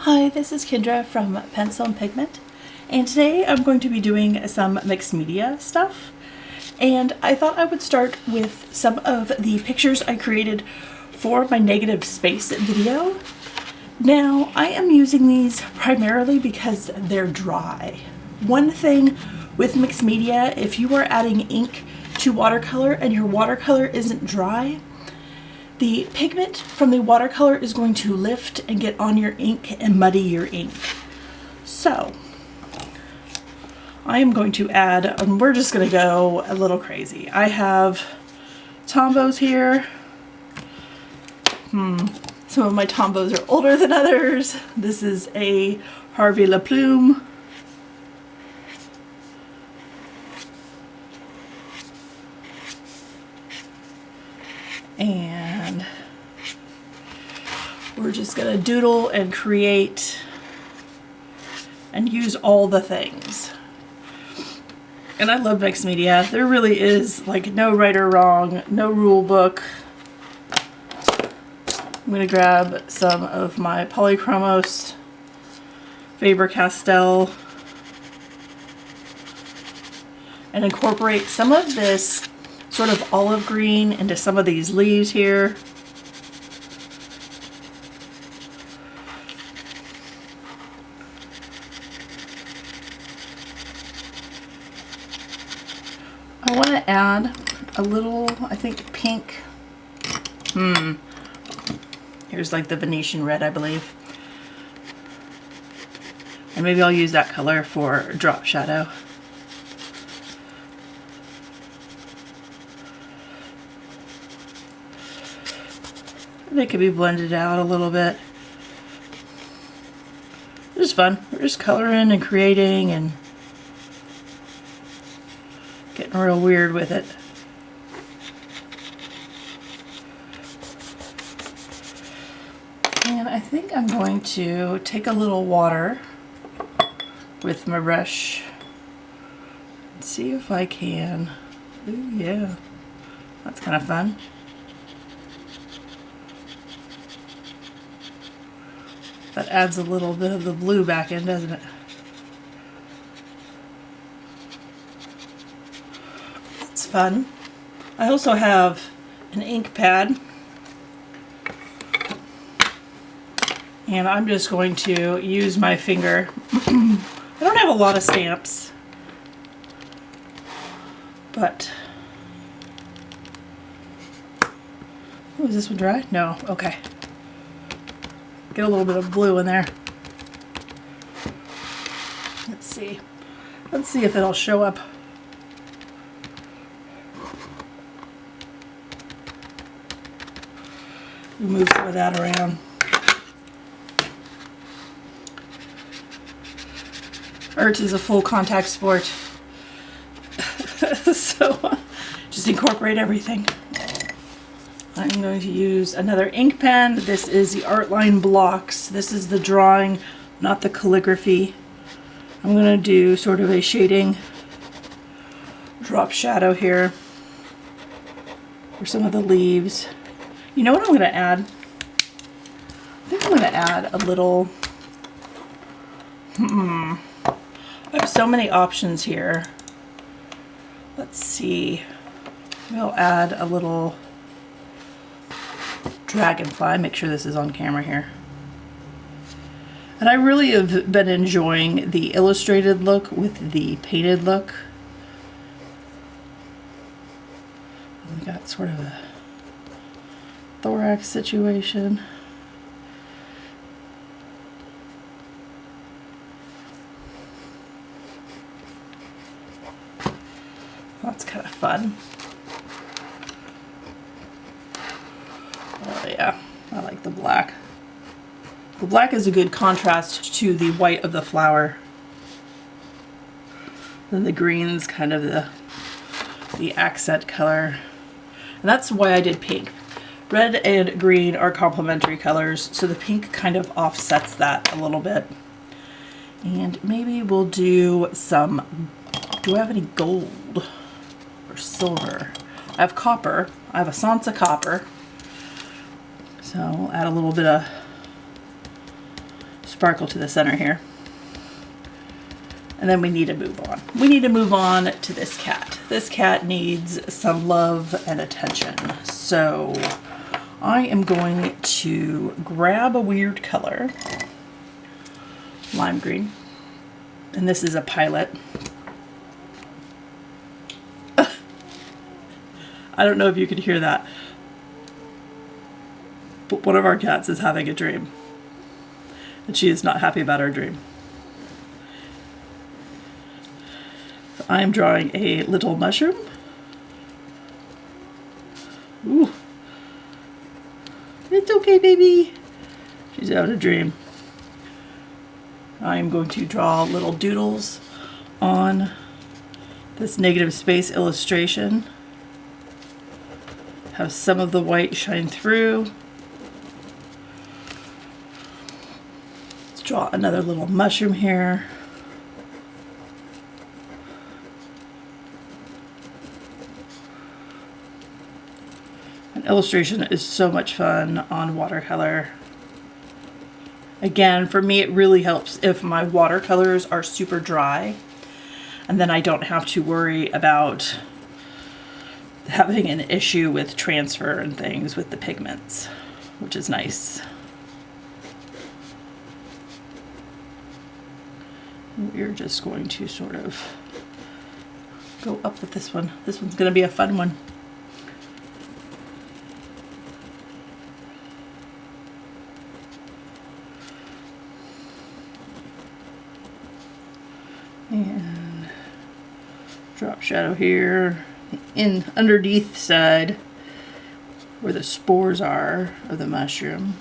Hi, this is Kendra from Pencil and Pigment, and today I'm going to be doing some mixed media stuff. And I thought I would start with some of the pictures I created for my negative space video. Now, I am using these primarily because they're dry. One thing with mixed media, if you are adding ink to watercolor and your watercolor isn't dry, the pigment from the watercolor is going to lift and get on your ink and muddy your ink. So I am going to add, and we're just going to go a little crazy. I have Tombos here. Some of my Tombos are older than others. This is a Harvey La Plume. And we're just gonna doodle and create and use all the things. And I love mixed media. There really is like no right or wrong, no rule book. I'm gonna grab some of my Polychromos Faber-Castell and incorporate some of this sort of olive green into some of these leaves here. I want to add a little, I think, pink. Here's like the Venetian red, I believe. And maybe I'll use that color for drop shadow. They could be blended out a little bit. It's fun. We're just coloring and creating and getting real weird with it. And I think I'm going to take a little water with my brush and see if I can. Ooh, yeah. That's kind of fun. That adds a little bit of the blue back in, doesn't it? It's fun. I also have an ink pad. And I'm just going to use my finger. I don't have a lot of stamps, but... Oh, is this one dry? No, okay. Get a little bit of blue in there. Let's see. Let's see if it'll show up. Move some of that around. Art is a full contact sport. So just incorporate everything. I'm going to use another ink pen. This is the Artline Blocks. This is the drawing, not the calligraphy. I'm going to do sort of a shading drop shadow here for some of the leaves. You know what I'm going to add? I think I'm going to add a little... I have so many options here. Let's see. We'll add a little dragonfly. Make sure this is on camera here. And I really have been enjoying the illustrated look with the painted look. We got sort of a thorax situation. That's kind of fun. Oh yeah, I like the black. The black is a good contrast to the white of the flower. Then the green's kind of the accent color. And that's why I did pink. Red and green are complementary colors, so the pink kind of offsets that a little bit. And maybe we'll do some, do I have any gold or silver? I have copper. I have a Sansa copper. So we'll add a little bit of sparkle to the center here. And then we need to move on. We need to move on to this cat. This cat needs some love and attention. So I am going to grab a weird color, lime green, and this is a Pilot. I don't know if you could hear that, but one of our cats is having a dream, and she is not happy about her dream. I am drawing a little mushroom. Ooh. It's okay, baby. She's having a dream. I am going to draw little doodles on this negative space illustration. Have some of the white shine through. Let's draw another little mushroom here. An illustration is so much fun on watercolor. Again, for me, it really helps if my watercolors are super dry, and then I don't have to worry about having an issue with transfer and things with the pigments, which is nice. We're just going to sort of go up with this one. This one's going to be a fun one. And drop shadow here in underneath side where the spores are of the mushroom.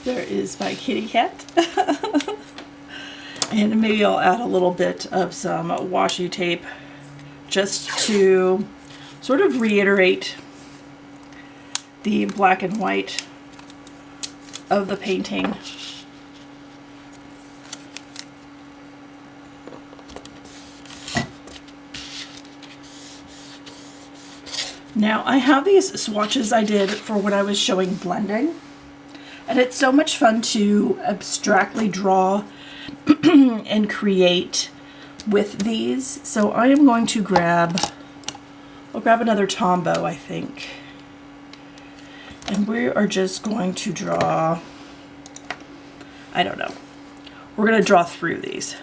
There is my kitty cat. And maybe I'll add a little bit of some washi tape just to sort of reiterate the black and white of the painting. Now I have these swatches I did for when I was showing blending, and it's so much fun to abstractly draw and create with these. So I am going to I'll grab another Tombow, I think, and we are just going to draw, I don't know, we're going to draw through these.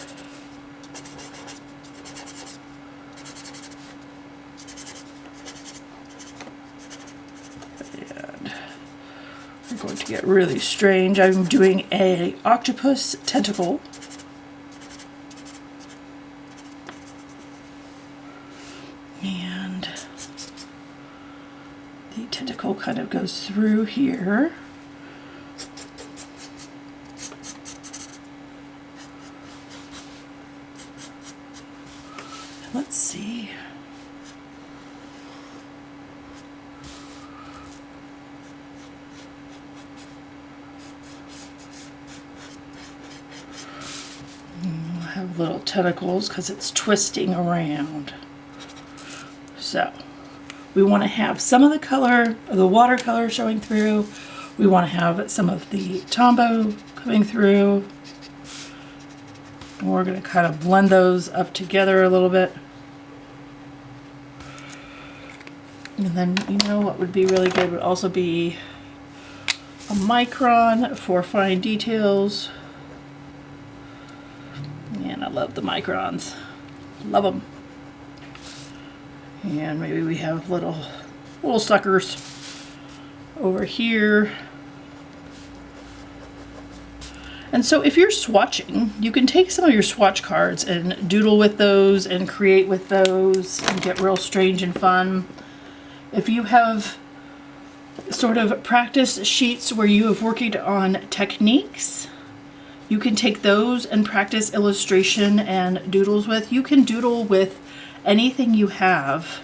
Going to get really strange. I'm doing a octopus tentacle. And the tentacle kind of goes through here. Let's see. Have little tentacles because it's twisting around. So we want to have some of the color of the watercolor showing through. We want to have some of the Tombow coming through. And we're going to kind of blend those up together a little bit. And then, you know, what would be really good would also be a micron for fine details. And I love the microns. Love them. And maybe we have little suckers over here. And so if you're swatching, you can take some of your swatch cards and doodle with those and create with those and get real strange and fun. If you have sort of practice sheets where you have worked on techniques, you can take those and practice illustration and doodles with. You can doodle with anything you have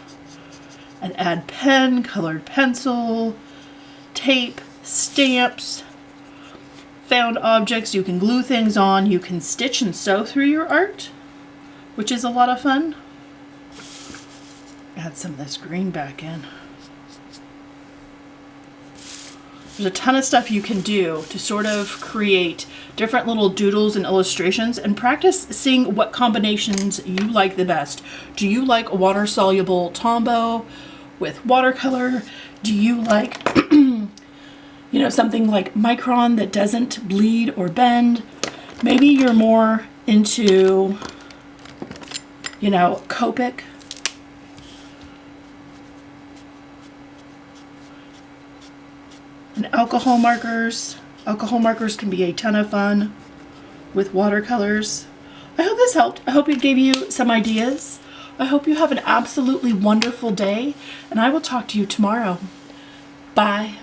and add pen, colored pencil, tape, stamps, found objects. You can glue things on. You can stitch and sew through your art, which is a lot of fun. Add some of this green back in. There's a ton of stuff you can do to sort of create different little doodles and illustrations and practice seeing what combinations you like the best. Do you like water-soluble Tombow with watercolor? Do you like, something like micron that doesn't bleed or bend? Maybe you're more into, Copic. And alcohol markers. Alcohol markers can be a ton of fun with watercolors. I hope this helped. I hope it gave you some ideas. I hope you have an absolutely wonderful day, and I will talk to you tomorrow. Bye.